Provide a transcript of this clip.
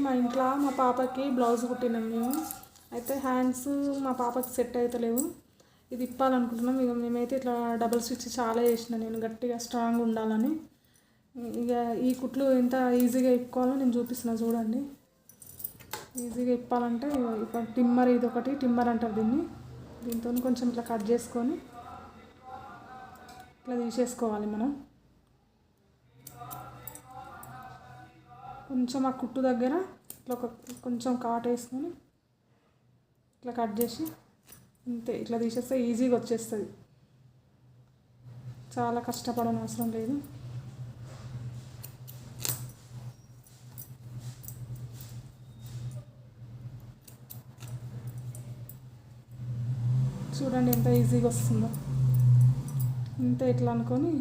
మా ఇంట్లో మా పాపకి బ్లౌజ్ కుట్టినాం మేము. అయితే హ్యాండ్స్ మా పాపకి సెట్ అవుతలేవు. ఇది ఇప్పాలనుకుంటున్నాం. ఇక మేమైతే ఇట్లా డబుల్ స్టిచ్ చాలా చేసిన నేను, గట్టిగా స్ట్రాంగ్ ఉండాలని. ఇక ఈ కుట్లు ఎంత ఈజీగా ఇప్పుకోవాలో నేను చూపిస్తున్నా చూడండి. ఈజీగా ఇప్పాలంటే ఇప్పుడు టిమ్మర్, ఇది ఒకటి టిమ్మర్ అంటారు దీన్ని. దీంతో కొంచెం ఇట్లా కట్ చేసుకొని ఇట్లా తీసేసుకోవాలి మనం. కొంచెం ఆ కుట్టు దగ్గర ఇట్లా కొంచెం కాట్ వేసుకొని ఇట్లా కట్ చేసి అంతే, ఇట్లా తీసేస్తే ఈజీగా వచ్చేస్తుంది. చాలా కష్టపడని అవసరం లేదు. చూడండి ఎంత ఈజీగా వస్తుందో. ఇంత ఇట్లా అనుకొని